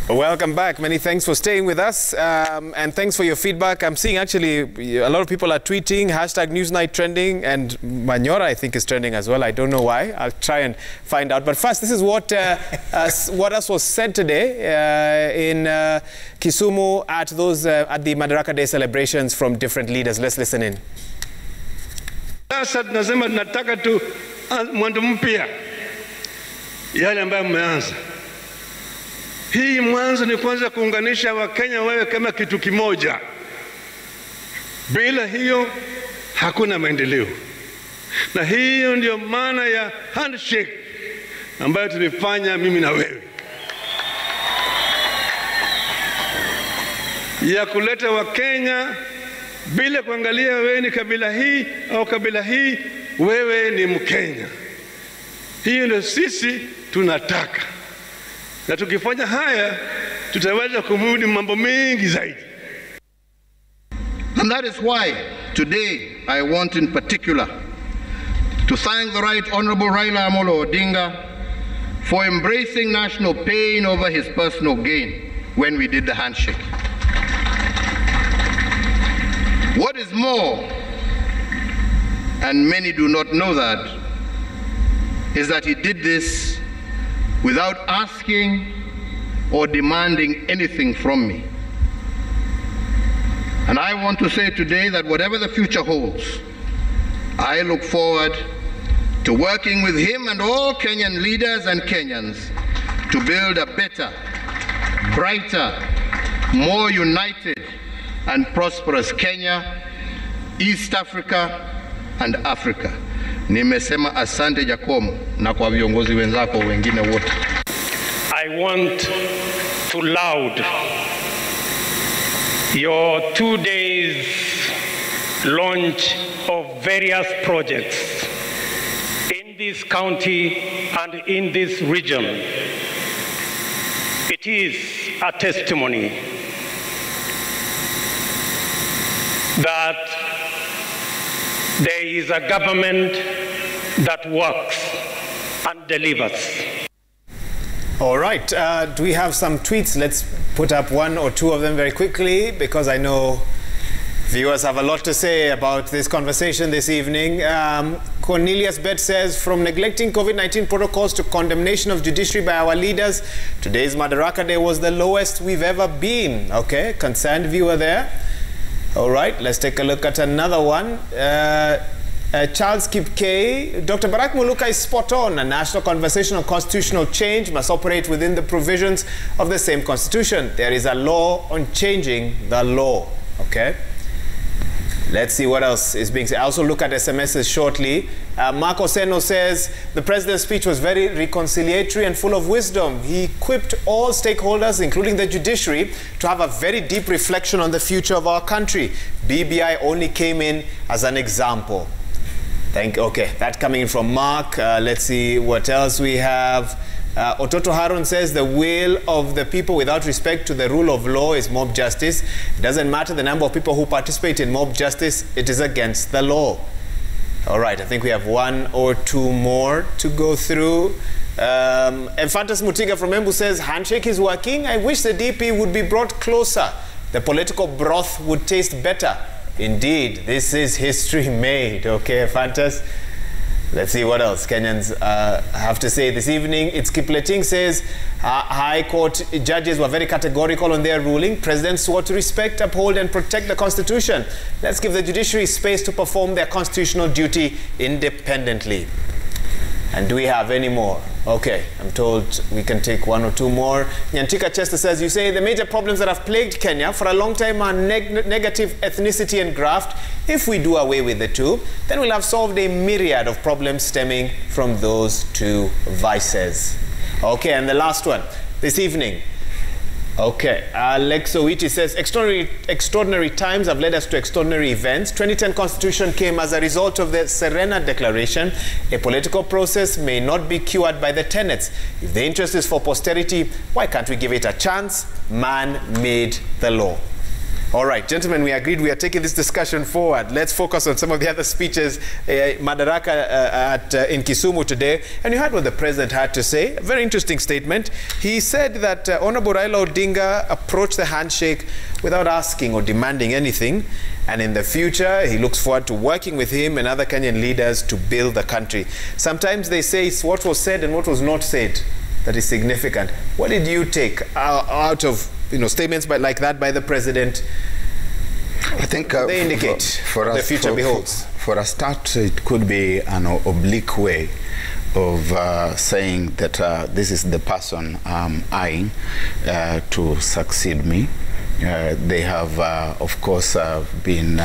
Welcome back. Many thanks for staying with us, and thanks for your feedback. I'm seeing actually a lot of people are tweeting, hashtag Newsnight trending, and Manyora I think is trending as well. I don't know why. I'll try and find out. But first, this is what else was said today in Kisumu at the Madaraka Day celebrations from different leaders. Let's listen in. Sasa tunasema tunataka tu mwanzo mpya yale ambayo mmeanza. Hii mwanzo ni kwanza kuunganisha Wakenya wewe kama kitu kimoja. Bila hiyo hakuna maendeleo. Na hiyo ndio maana ya handshake ambayo tulifanya mimi na wewe. Ya kuleta Wakenya bila kuangalia wewe ni kabila hii au kabila hii, wewe ni Mkenya. Hiyo ndio sisi tunataka. Na tukifanya haya tutaweza kumudu mambo mengi zaidi. And that is why today I want in particular to thank the Right Honorable Raila Amolo Odinga for embracing national pain over his personal gain when we did the handshake. What is more, and many do not know that, is that he did this without asking or demanding anything from me. And I want to say today that whatever the future holds, I look forward to working with him and all Kenyan leaders and Kenyans to build a better, brighter, more united and prosperous Kenya, East Africa and Africa. Nimesema asante Jacomo na kwa viongozi wenzako wengine wote. I want to laud your 2 days launch of various projects in this county and in this region. It is a testimony that there is a government that works and delivers. All right. Do we have some tweets? Let's put up one or two of them very quickly, because I know viewers have a lot to say about this conversation this evening. Cornelius Bet says, from neglecting COVID-19 protocols to condemnation of judiciary by our leaders, today's Madaraka Day was the lowest we've ever been. Okay, concerned viewer there. All right, let's take a look at another one. Charles Kipkei, Dr. Barak Muluka is spot on. A national conversation on constitutional change must operate within the provisions of the same constitution. There is a law on changing the law. Okay. Let's see what else is being said. I'll also look at SMSs shortly. Marco Seno says, the president's speech was very reconciliatory and full of wisdom. He equipped all stakeholders, including the judiciary, to have a very deep reflection on the future of our country. BBI only came in as an example. Okay, that coming in from Mark. Let's see what else we have. Ototo Harun says the will of the people without respect to the rule of law is mob justice. It doesn't matter the number of people who participate in mob justice, it is against the law. All right, I think we have one or two more to go through. Emphantus Mutiga from Embu says, handshake is working. I wish the DP would be brought closer. The political broth would taste better. Indeed, this is history made. Okay, Emphantus. Let's see what else Kenyans have to say this evening. It's Kipleting says, High Court judges were very categorical on their ruling. Presidents swore to respect, uphold and protect the Constitution. Let's give the judiciary space to perform their constitutional duty independently. And do we have any more? Okay, I'm told we can take one or two more. Nyantika Chester says, you say the major problems that have plagued Kenya for a long time are negative ethnicity and graft. If we do away with the two, then we'll have solved a myriad of problems stemming from those two vices. Okay, and the last one this evening. Okay, Alex Owiti says, extraordinary times have led us to extraordinary events. 2010 Constitution came as a result of the Serena Declaration. A political process may not be cured by the tenets. If the interest is for posterity, why can't we give it a chance? Man made the law. All right, gentlemen, we agreed we are taking this discussion forward. Let's focus on some of the other speeches. Madaraka in Kisumu today, and you heard what the president had to say. A very interesting statement. He said that Honorable Raila Odinga approached the handshake without asking or demanding anything, and in the future, he looks forward to working with him and other Kenyan leaders to build the country. Sometimes they say it's what was said and what was not said that is significant. What did you take out of statements like that by the president? I think they indicate the future beholds. For a start, it could be an oblique way of saying that this is the person I'm eyeing to succeed me. They have, of course, been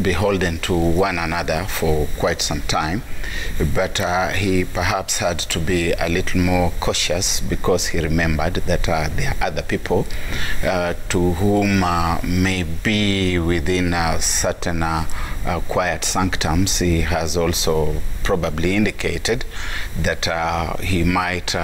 beholden to one another for quite some time, but he perhaps had to be a little more cautious because he remembered that there are other people to whom maybe within certain quiet sanctums he has also probably indicated that he might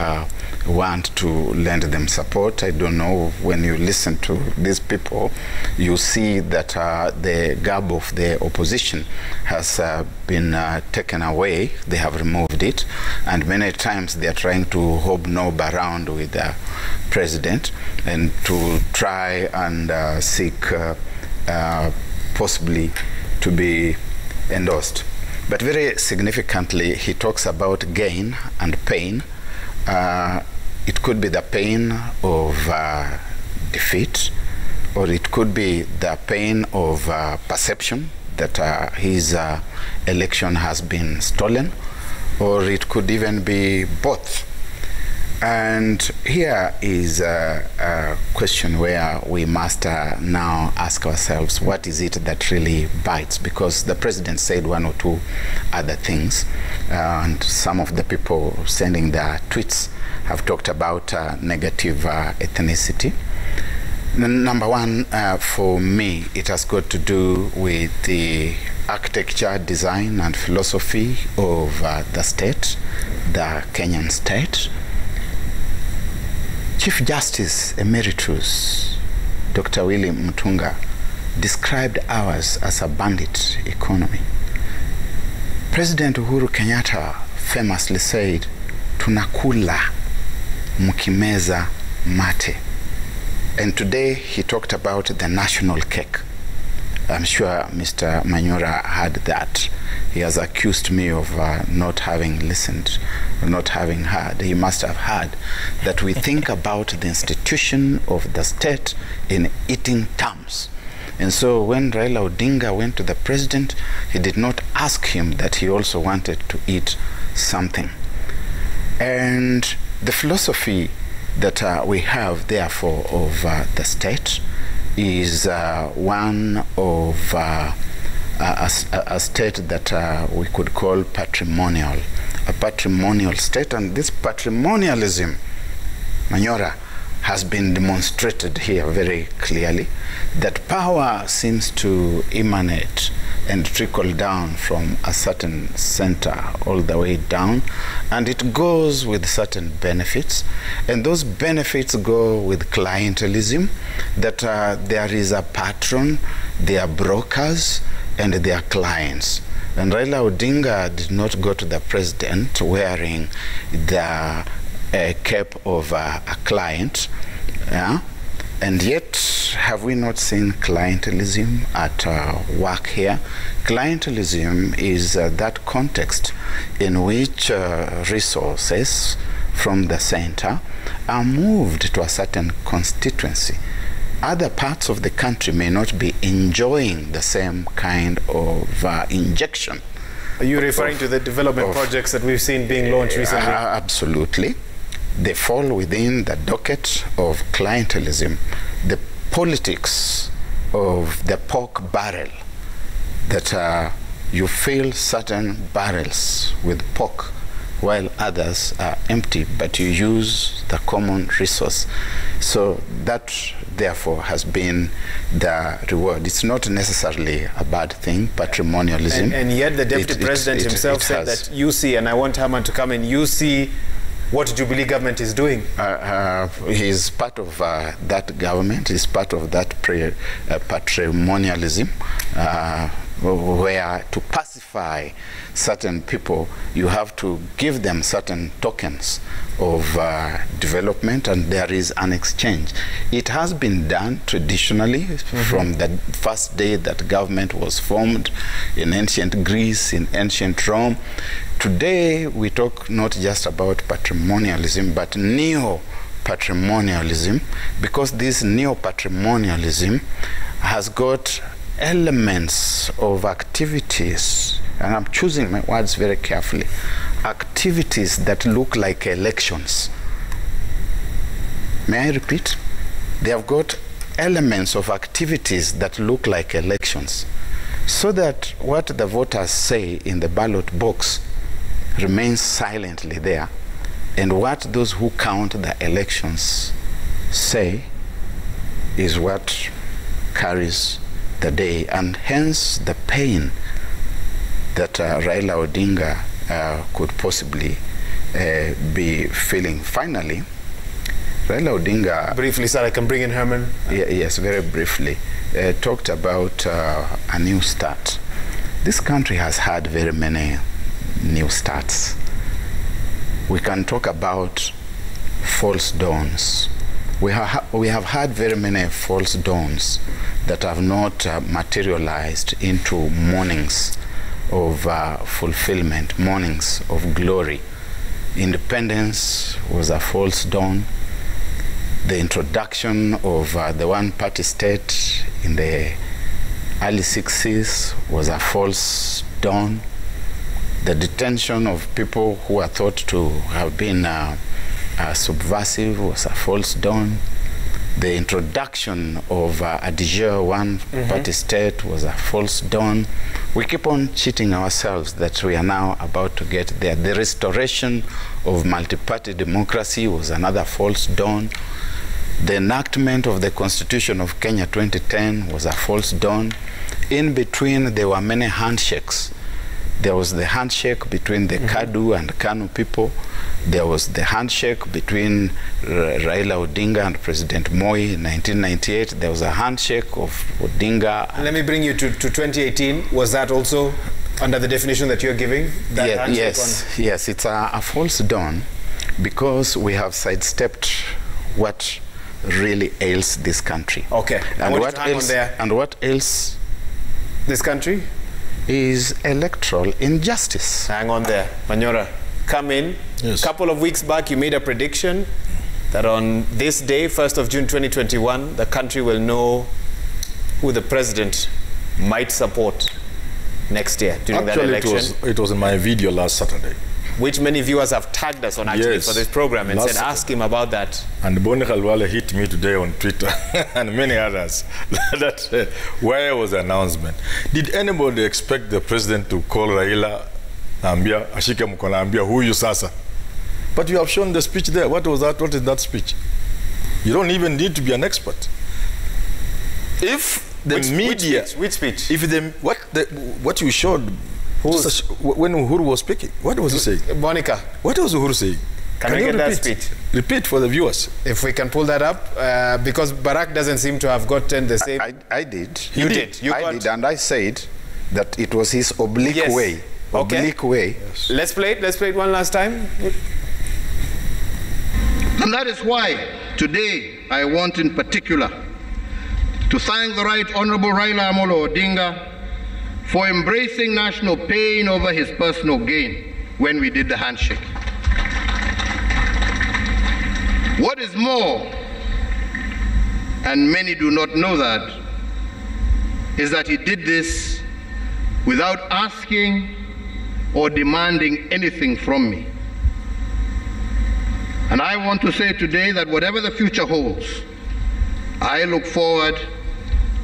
want to lend them support. I don't know, when you listen to these people, you see that the garb of the opposition has been taken away. They have removed it, and many times they are trying to hobnob around with the president and to try and seek possibly to be endorsed. But very significantly, he talks about gain and pain. It could be the pain of defeat, or it could be the pain of perception that his election has been stolen, or it could even be both. And here is a question where we must now ask ourselves, what is it that really bites? Because the president said one or two other things, and some of the people sending their tweets have talked about negative ethnicity. Number one, for me, it has got to do with the architecture, design, and philosophy of the state, the Kenyan state. Chief Justice Emeritus Dr. William Mutunga described ours as a bandit economy. President Uhuru Kenyatta famously said, "Tunakula mukimeza mate." And today he talked about the national cake. I'm sure Mr. Manyora heard that. He has accused me of not having listened, not having heard. He must have heard that we think about the institution of the state in eating terms. And so when Raila Odinga went to the president, he did not ask him that he also wanted to eat something. And the philosophy that we have, therefore, of the state is one of a state that we could call patrimonial, a patrimonial state. And this patrimonialism, Manyora, has been demonstrated here very clearly, that power seems to emanate and trickle down from a certain center all the way down, and it goes with certain benefits, and those benefits go with clientelism, that there is a patron, there are brokers, and there are clients. And Raila Odinga did not go to the president wearing the cape of a client, and yet have we not seen clientelism at work here? Clientelism is that context in which resources from the center are moved to a certain constituency. Other parts of the country may not be enjoying the same kind of injection. Are you referring to the development projects that we've seen being launched recently? Absolutely. They fall within the docket of clientelism, the politics of the pork barrel, that you fill certain barrels with pork while others are empty, but you use the common resource. So that, therefore, has been the reward. It's not necessarily a bad thing, patrimonialism. And yet the deputy president himself said that you see, and I want Herman to come in, you see what Jubilee government is doing? He's part of that government. He's part of that patrimonialism, where to pacify certain people, you have to give them certain tokens of development, and there is an exchange. It has been done traditionally from the first day that government was formed in ancient Greece, in ancient Rome. Today, we talk not just about patrimonialism, but neo-patrimonialism, because this neo-patrimonialism has got elements of activities, and I'm choosing my words very carefully, activities that look like elections. May I repeat? They have got elements of activities that look like elections, so that what the voters say in the ballot box remains silently there, and what those who count the elections say is what carries the day, and hence the pain that Raila Odinga could possibly be feeling. Finally, Raila Odinga... Briefly, sir, I can bring in Herman. Yes, very briefly, talked about a new start. This country has had very many new starts. We can talk about false dawns. We have had very many false dawns that have not materialized into mornings of fulfillment, mornings of glory. Independence was a false dawn. The introduction of the one-party state in the early 60s was a false dawn. The detention of people who are thought to have been subversive was a false dawn. The introduction of a de jure one-party state was a false dawn. We keep on cheating ourselves that we are now about to get there. The restoration of multi-party democracy was another false dawn. The enactment of the Constitution of Kenya 2010 was a false dawn. In between, there were many handshakes. There was the handshake between the Kadu and Kanu people. There was the handshake between Raila Odinga and President Moi in 1998. There was a handshake of Odinga. Let me bring you to 2018. Was that also under the definition that you're giving? That Yes, it's a false dawn, because we have sidestepped what really ails this country. Okay. And what ails this country is electoral injustice. Hang on there. Manyora, come in. Yes. A couple of weeks back, you made a prediction that on this day, 1st of June 2021, the country will know who the president might support next year during that election. It was in my video last Saturday. Which many viewers have tagged us on actually for this program and said, ask him about that. And Boni Khalwale hit me today on Twitter and many others that where was the announcement? Did anybody expect the president to call Raila ambia ashike mkono ambia huyu sasa? But you have shown the speech there. What was that? What is that speech? You don't even need to be an expert. If the media, which speech? If the what you showed when Uhuru was speaking, what was he saying? Monica. What was Uhuru saying? Can we get that speech? Repeat for the viewers. If we can pull that up, because Barack doesn't seem to have gotten the same. I did. You did. I did, and I said that it was his oblique way. Oblique way. Yes. Let's play it. Let's play it one last time. And that is why today I want in particular to thank the Right Honorable Raila Amolo Odinga for embracing national pain over his personal gain when we did the handshake. What is more, and many do not know that, is that he did this without asking or demanding anything from me. And I want to say today that whatever the future holds, I look forward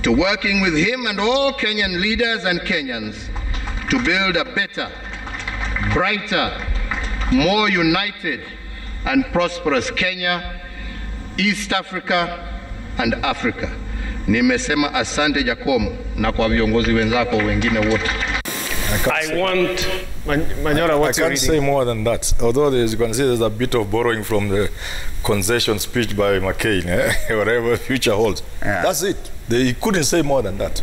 to working with him and all Kenyan leaders and Kenyans to build a better, brighter, more united and prosperous Kenya, East Africa and Africa. Nimesema asante Jacomo na kwa viongozi wenzako wengine wote. Manyora, what's your I can't say more than that. Although you can see there's a bit of borrowing from the concession speech by McCain, whatever future holds. Yeah. That's it. They couldn't say more than that.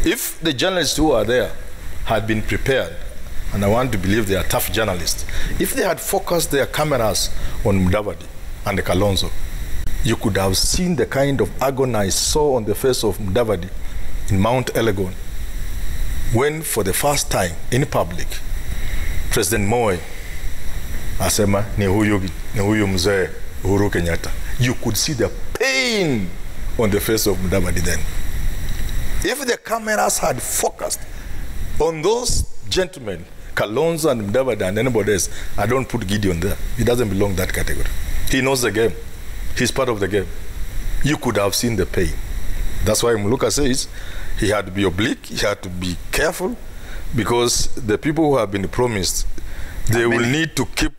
If the journalists who are there had been prepared, and I want to believe they are tough journalists, if they had focused their cameras on Mudavadi and Kalonzo, you could have seen the kind of agony I saw on the face of Mudavadi in Mount Elgon, when for the first time in public, President Moi asema ni huyu mzee Uhuru Kenyatta. You could see the pain on the face of Mudavadi then. If the cameras had focused on those gentlemen, Kalonzo and Mudavadi and anybody else, I don't put Gideon there. He doesn't belong that category. He knows the game. He's part of the game. You could have seen the pain. That's why Muluka says he had to be oblique, he had to be careful, because the people who have been promised, they will need to keep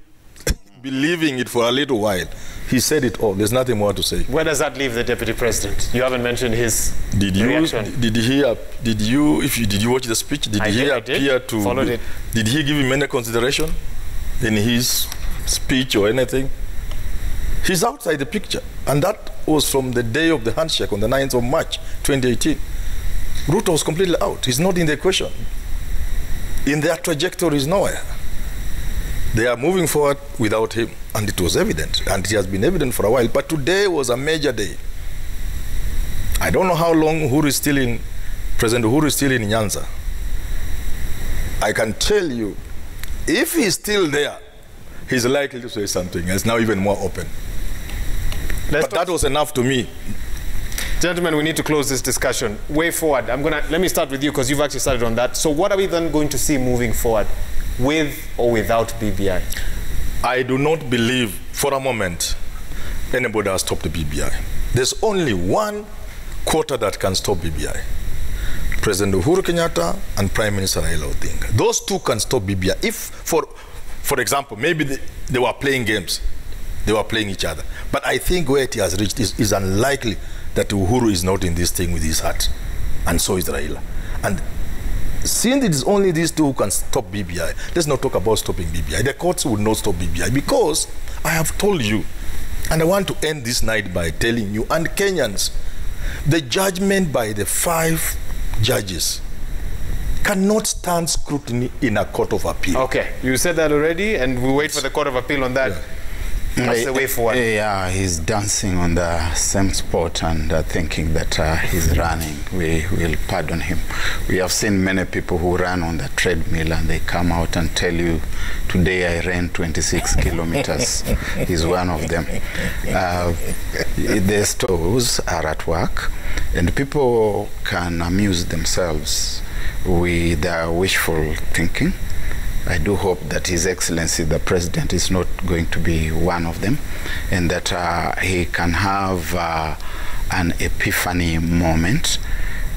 believing it for a little while. He said it all. There's nothing more to say. Where does that leave the deputy president? You haven't mentioned his reaction. Did you watch the speech? Did he appear to? Followed it. Did he give him any consideration in his speech or anything? He's outside the picture, and that was from the day of the handshake on the 9th of March 2018. Ruto was completely out. He's not in the equation. In their trajectory is nowhere. They are moving forward without him, and it was evident, and it has been evident for a while. But today was a major day. I don't know how long President Uhuru is still in Nyanza. I can tell you, if he's still there, he's likely to say something else, now even more open. But that was enough to me. Gentlemen, we need to close this discussion. Way forward. Let me start with you, because you've actually started on that. So what are we then going to see moving forward, with or without BBI? I do not believe for a moment anybody has stopped the BBI. There's only one quarter that can stop BBI. President Uhuru Kenyatta and Prime Minister Raila Odinga. Those two can stop BBI. If, for example, maybe they were playing games, they were playing each other. But I think where it has reached is unlikely that Uhuru is not in this thing with his heart. And so is Raila. And since it is only these two who can stop BBI, let's not talk about stopping BBI. The courts will not stop BBI, because I have told you, and I want to end this night by telling you, and Kenyans, the judgment by the 5 judges cannot stand scrutiny in a court of appeal. Okay, you said that already, and we'll wait for the court of appeal on that. Yeah. That's the way forward. Yeah, he's dancing on the same spot and thinking that he's running. We will pardon him. We have seen many people who run on the treadmill and they come out and tell you, today I ran 26 kilometers. He's one of them. The stores are at work, and people can amuse themselves with wishful thinking. I do hope that His Excellency the President is not going to be one of them, and that he can have an epiphany moment,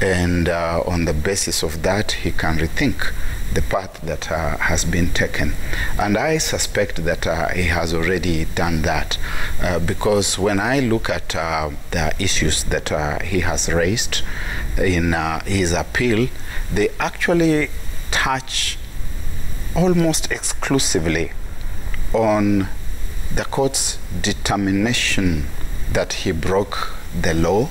and on the basis of that he can rethink the path that has been taken. And I suspect that he has already done that, because when I look at the issues that he has raised in his appeal, they actually touch almost exclusively on the court's determination that he broke the law,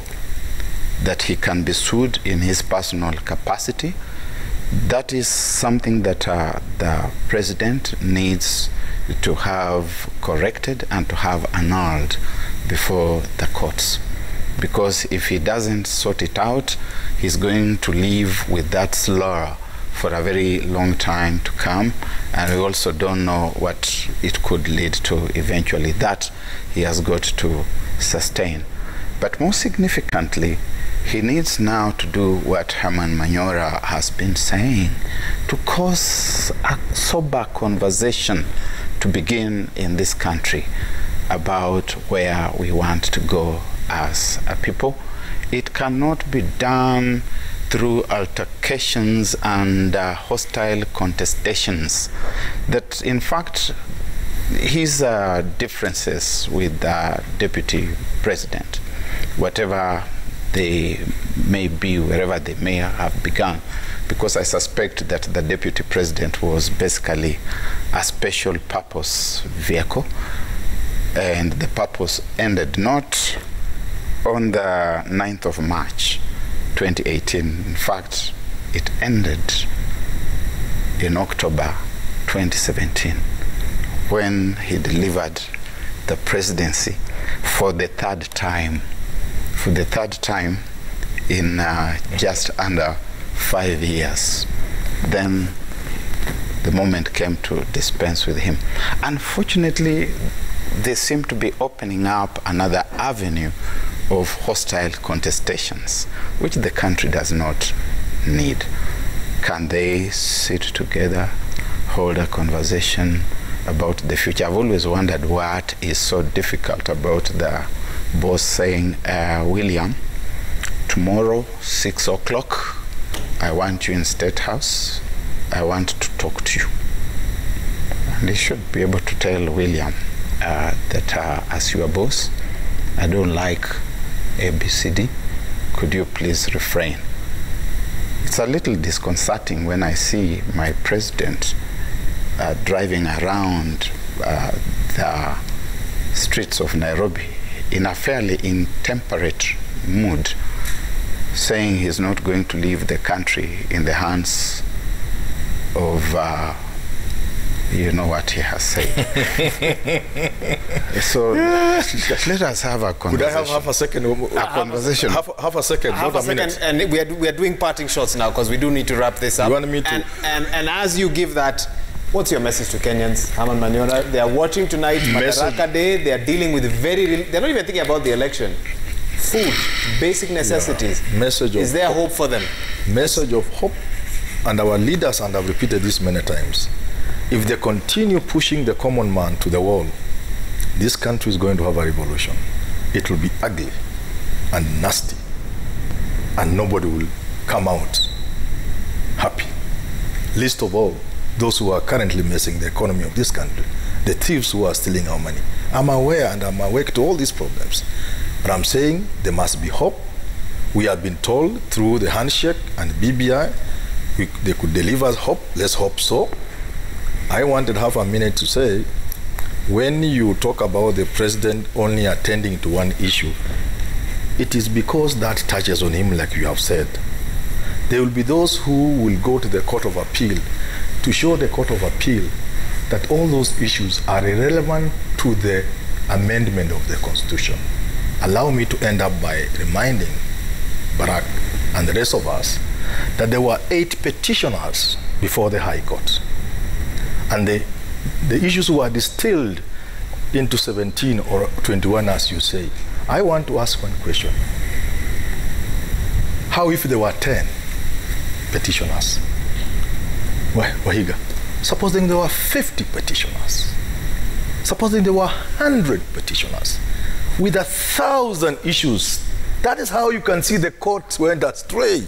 that he can be sued in his personal capacity. That is something that the president needs to have corrected and to have annulled before the courts. Because if he doesn't sort it out, he's going to live with that slur for a very long time to come, and we also don't know what it could lead to eventually. That he has got to sustain. But more significantly, he needs now to do what Herman Manyora has been saying, to cause a sober conversation to begin in this country about where we want to go as a people. It cannot be done through altercations and hostile contestations. That, in fact, his differences with the deputy president, whatever they may be, wherever they may have begun, because I suspect that the deputy president was basically a special purpose vehicle, and the purpose ended not on the 9th of March 2018. In fact, it ended in October 2017 when he delivered the presidency for the third time. For the third time in just under 5 years. Then the moment came to dispense with him. Unfortunately, they seem to be opening up another avenue of hostile contestations, which the country does not need. Can they sit together, hold a conversation about the future? I've always wondered what is so difficult about the boss saying, William, tomorrow, 6 o'clock, I want you in State House. I want to talk to you. And he should be able to tell William that as your boss, I don't like ABCD. Could you please refrain? It's a little disconcerting when I see my president driving around the streets of Nairobi in a fairly intemperate mood, saying he's not going to leave the country in the hands of, you know what he has said. So let us have a conversation. Could I have half a second? A conversation. Half a second, Half not a a second, minute. and we are doing parting shots now because we do need to wrap this up. You want me to? And as you give that, what's your message to Kenyans? Herman Manyora, they are watching tonight, Madaraka Day. They are dealing with they're not even thinking about the election. Food, basic necessities. Message of Is there hope for them? Message of hope, and our leaders, and I've repeated this many times, if they continue pushing the common man to the wall, this country is going to have a revolution. It will be ugly and nasty, and nobody will come out happy. Least of all, those who are currently messing the economy of this country, the thieves who are stealing our money. I'm aware and I'm awake to all these problems. But I'm saying there must be hope. We have been told through the handshake and BBI, they could deliver hope. Let's hope so. I wanted half a minute to say, when you talk about the president only attending to one issue, it is because that touches on him, like you have said. There will be those who will go to the Court of Appeal to show the Court of Appeal that all those issues are irrelevant to the amendment of the Constitution. Allow me to end up by reminding Barack and the rest of us that there were 8 petitioners before the High Court. And the issues were distilled into 17 or 21, as you say. I want to ask one question. How if there were 10 petitioners? Wahiga, supposing there were 50 petitioners, supposing there were 100 petitioners, with 1,000 issues, that is how you can see the courts went astray.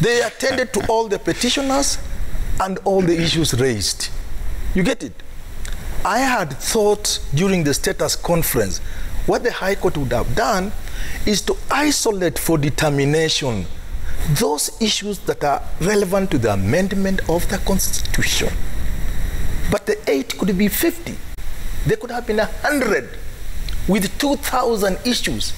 They attended to all the petitioners and all the issues raised. You get it? I had thought during the status conference, what the High Court would have done is to isolate for determination those issues that are relevant to the amendment of the Constitution. But the 8 could be 50. They could have been 100 with 2,000 issues.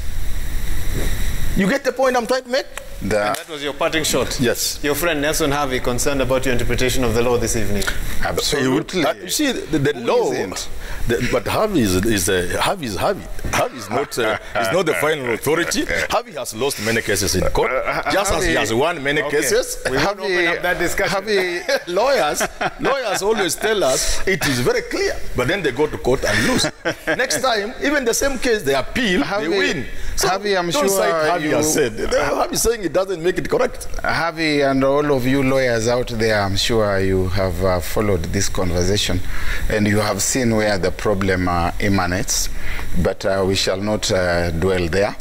You get the point I'm trying to make? And that was your parting shot. Yes. Your friend Nelson Harvey concerned about your interpretation of the law this evening. Absolutely. You see, the law, but Harvey is Harvey is not the final authority. Harvey has lost many cases in court, just as he has won many cases. We won't open up that discussion. Lawyers always tell us it is very clear, but then they go to court and lose. Next time, even the same case, they appeal, they win. So Harvey, I'm don't sure cite Harvey has said. Harvey is saying it doesn't make it correct. Harvey and all of you lawyers out there, I'm sure you have followed this conversation and you have seen where the problem emanates, but we shall not dwell there.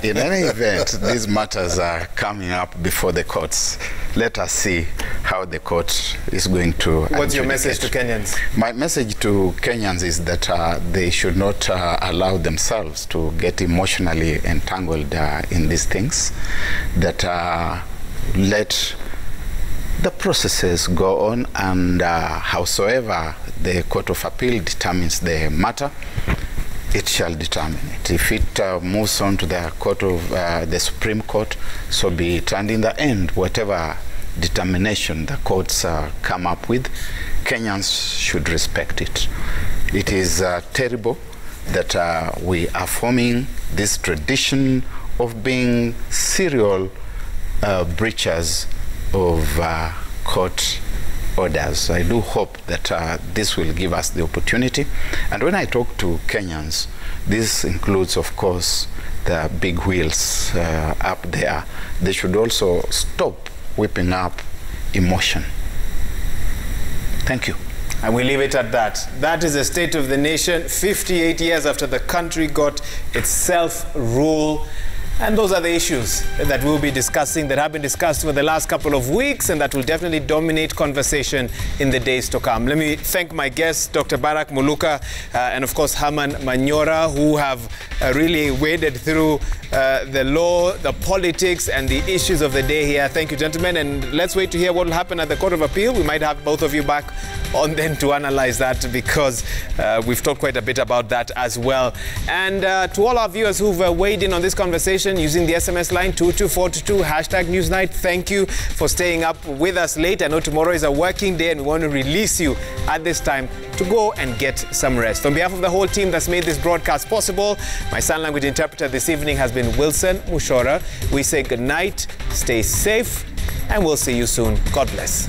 In any event, these matters are coming up before the courts. Let us see how the court is going to What's your adjudicate. message to Kenyans? My message to Kenyans is that they should not allow themselves to get emotionally entangled in these things, that let the processes go on, and howsoever the Court of Appeal determines the matter, it shall determine it. If it moves on to the court of the Supreme Court, so be it. And in the end, whatever determination the courts come up with, Kenyans should respect it. It is terrible that we are forming this tradition of being serial breachers of court orders. I do hope that this will give us the opportunity. And when I talk to Kenyans, this includes, of course, the big wheels up there. They should also stop whipping up emotion. Thank you. And we leave it at that. That is the state of the nation 58 years after the country got its self-rule. And those are the issues that we'll be discussing, that have been discussed for the last couple of weeks, and that will definitely dominate conversation in the days to come. Let me thank my guests, Dr. Barak Muluka and of course Herman Manyora, who have really waded through the law, the politics and the issues of the day here. Thank you, gentlemen, and let's wait to hear what will happen at the Court of Appeal. We might have both of you back on then to analyze that, because we've talked quite a bit about that as well. And to all our viewers who've weighed in on this conversation using the SMS line 22422 #Newsnight, thank you for staying up with us late. I know tomorrow is a working day and we want to release you at this time to go and get some rest. On behalf of the whole team that's made this broadcast possible, my sign language interpreter this evening has been Wilson Mushora. We say good night, stay safe, and we'll see you soon. God bless.